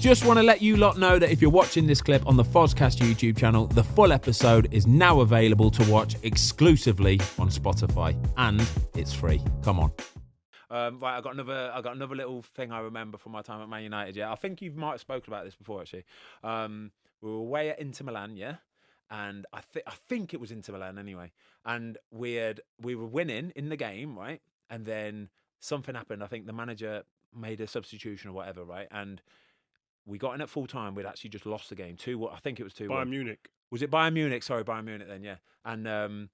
Just want to let you lot know that if you're watching this clip on the Fozcast YouTube channel, the full episode is now available to watch exclusively on Spotify, and it's free. Come on. Right, I got another little thing I remember from my time at Man United. Yeah, I think you might have spoken about this before actually. We were away at Inter Milan, yeah, and I think it was Inter Milan anyway. And we were winning in the game, right? And then something happened. I think the manager made a substitution or whatever, right? And we got in at full time. We'd actually just lost the game. 2-1. I think it was 2-1. Bayern Munich. Was it Bayern Munich? Sorry, Bayern Munich then, yeah. And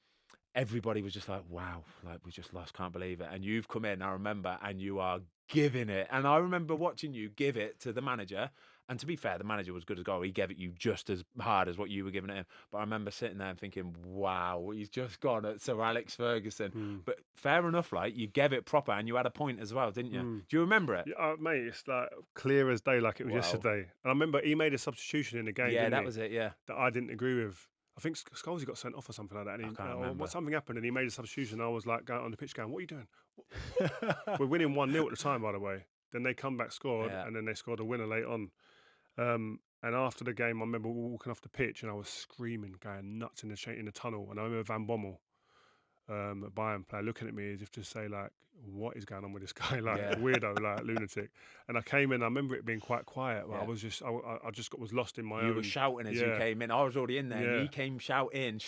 everybody was just like, wow, like we just lost, can't believe it. And you've come in, I remember, and you are giving it. And I remember watching you give it to the manager. And to be fair, the manager was good as gold. He gave it you just as hard as what you were giving it him. But I remember sitting there and thinking, wow, he's just gone at Sir Alex Ferguson. But fair enough, like, you gave it proper and you had a point as well, didn't you? Do you remember it? Yeah, mate, it's like clear as day, like it was yesterday. And I remember he made a substitution in the game, Yeah, didn't that he? was it, yeah. That I didn't agree with. I think Scholesy got sent off or something like that. And I can't remember. Something happened and he made a substitution. I was like going on the pitch going, what are you doing? We're winning 1-0 at the time, by the way. Then they come back, scored, and then they scored a winner late on. And after the game, I remember walking off the pitch and I was screaming, going nuts in the tunnel. And I remember Van Bommel, a Bayern player, looking at me as if to say, like, what is going on with this guy? Like, weirdo, like, lunatic. And I came in, I remember it being quite quiet. But I was just, was lost in my own. You were shouting as you came in. I was already in there. And he came shouting.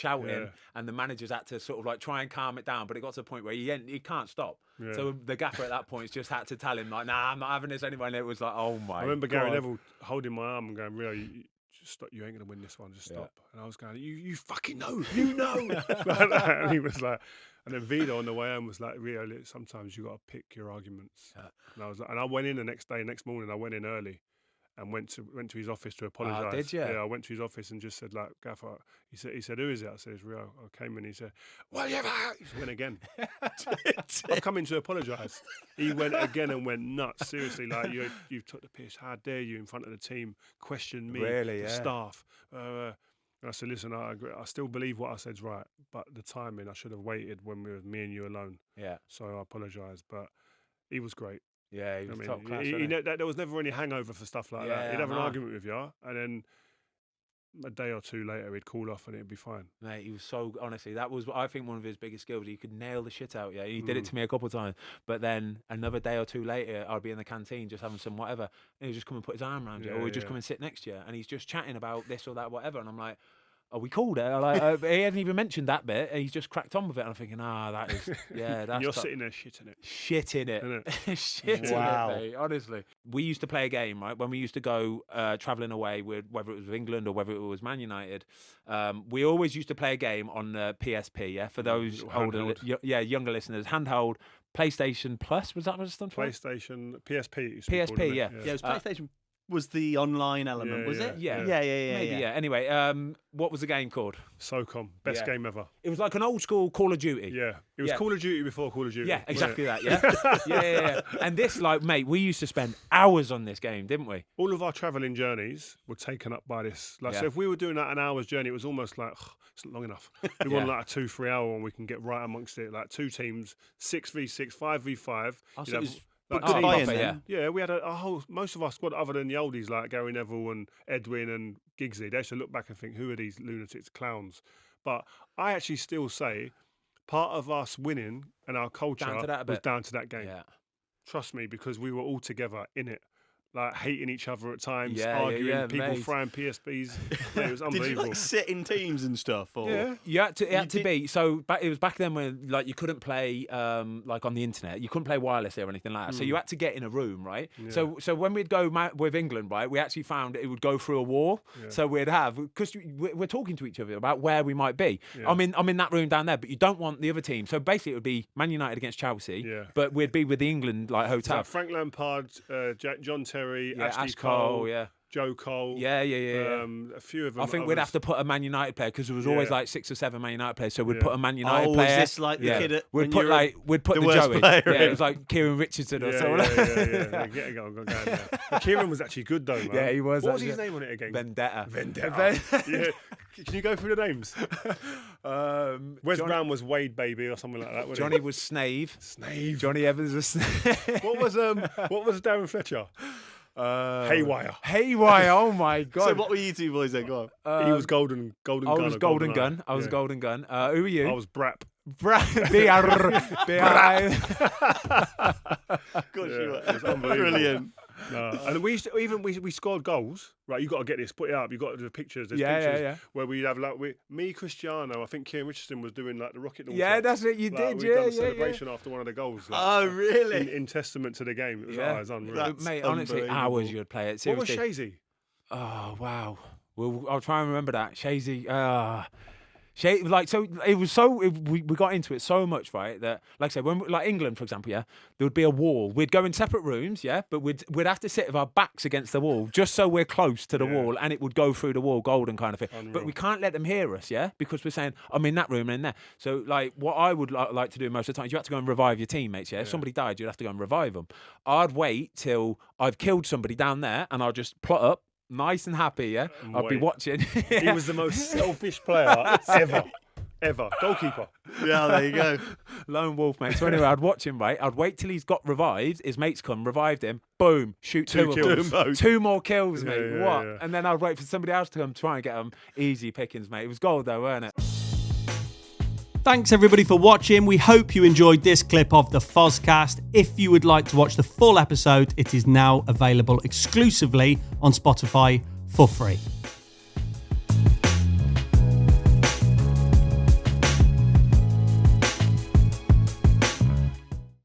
And the managers had to sort of like try and calm it down. But it got to a point where he can't stop. Yeah. So the gaffer at that point just had to tell him, like, nah, I'm not having this anyway. And it was like, oh my God. I remember Gary Neville holding my arm and going, Rio, just stop, you ain't going to win this one, just stop. And I was going, you fucking know, you know. And he was like, and then Vida on the way home was like, Rio, sometimes you got to pick your arguments. Yeah. And I was like, and I went in the next morning, I went in early and went to his office to apologise. Did you? Yeah, I went to his office and just said, like, Gaffer, he said, who is it? I said, it's Rio. I came in, he said, well, he went again. I've come in to apologise. He went again and went nuts. Seriously, like, you took the piss. How dare you in front of the team question me, the staff? And I said, listen, I agree. I still believe what I said's right, but the timing, I should have waited when we were me and you alone. Yeah. So I apologise, but he was great. Yeah, he was top class. There was never any hangover for stuff like that. He'd have an argument with you, and then a day or two later, he'd call off and it'd be fine. Mate, he was so, honestly, that was, I think, one of his biggest skills. He could nail the shit out. Yeah, he did it to me a couple of times. But then another day or two later, I'd be in the canteen just having some whatever, and he'd just come and put his arm around you, or he'd just come and sit next to you, and he's just chatting about this or that, whatever. And I'm like, oh, we called it. Like, he hadn't even mentioned that bit. And he's just cracked on with it. And I'm thinking, that is, that's. You're sitting there shitting it. Shitting it. Shitting it, mate. Honestly. We used to play a game, right? When we used to go travelling away, with whether it was with England or whether it was Man United, we always used to play a game on the PSP, yeah? For those younger listeners. Handheld, PlayStation Plus, was that what it stood for? PlayStation, PSP. PSP, yeah. Yeah, it was PlayStation. Was the online element, was it? Yeah. Maybe, yeah. Anyway, what was the game called? Socom. Best game ever. It was like an old school Call of Duty. Yeah. It was Call of Duty before Call of Duty. Yeah, exactly that, yeah. And this, like, mate, we used to spend hours on this game, didn't we? All of our travelling journeys were taken up by this. Like, so if we were doing that an hour's journey, it was almost like, it's not long enough. We want like a 2-3 hour one, we can get right amongst it. Like 2 teams, 6v6, 5v5. Oh, so it was like good buy-in then. Yeah, we had a whole, most of our squad, other than the oldies like Gary Neville and Edwin and Giggsy, they used to look back and think, who are these lunatics, clowns? But I actually still say part of us winning and our culture was down to that game. Yeah. Trust me, because we were all together in it. Like hating each other at times, arguing, people throwing PSPs. It was unbelievable. Did you like sit in teams and stuff? Or? Yeah, it had to be. So it was back then when like you couldn't play like on the internet. You couldn't play wirelessly or anything like that. So you had to get in a room, right? Yeah. So when we'd go with England, right, we actually found it would go through a wall. Yeah. So we'd have, because we're talking to each other about where we might be. Yeah. I'm in that room down there, but you don't want the other team. So basically it would be Man United against Chelsea. Yeah. But we'd be with the England like hotel. So Frank Lampard, John Terry. Ash Cole, Joe Cole. A few of them. I think we'd have to put a Man United player because there was always like 6 or 7 Man United players. So we'd put a Man United player. Oh, is this like the kid at we'd put the Joey. It was like Kieran Richardson or something. Yeah. Getting on there. Kieran was actually good though, man. Yeah, he was. What was his name on it again? Vendetta. Yeah. Can you go through the names? Wes Brown was Wade Baby or something like that. Johnny was Snave. Snave. Johnny Evans was Snave. What was Darren Fletcher? Haywire. Oh my God. So what were you two boys then? Go on. He was Golden Gun. I was or Golden Eye. Gun. I was Yeah. Golden Gun. Who are you? I was Brap. B-R-B-I. Of course you were. It was unbelievable. Brilliant. No. And we used to, we scored goals. Right, you got to get this. Put it up. You got to do pictures. There's pictures where we have like me, Cristiano. I think Kieran Richardson was doing like the rocket launcher. Yeah, that's it. You like, did. We done a celebration after one of the goals. Like, Oh, really? In testament to the game. It was, it was unreal. That's Mate, honestly, hours you'd play it. Seriously. What was Shazy? Oh wow. Well, I'll try and remember that. Shazy. We got into it so much, right? That, like I said, when like England, for example, there would be a wall. We'd go in separate rooms, but we'd have to sit with our backs against the wall just so we're close to the wall, and it would go through the wall, golden kind of thing. Unreal. But we can't let them hear us, because we're saying I'm in that room and in there. So, like, what I would like to do most of the time is you have to go and revive your teammates. If somebody died, you'd have to go and revive them. I'd wait till I've killed somebody down there, and I'll just plot up. Nice and happy, I'd be watching. He was the most selfish player ever. Goalkeeper. Yeah, there you go. Lone wolf, mate. So anyway, I'd watch him, right? I'd wait till he's got revived. His mates come, revived him. Boom, shoot two kills. Two more kills, mate. Yeah, what? yeah. And then I'd wait for somebody else to come, try and get them. Easy pickings, mate. It was gold, though, weren't it? Thanks everybody for watching. We hope you enjoyed this clip of the Fozcast. If you would like to watch the full episode, it is now available exclusively on Spotify for free.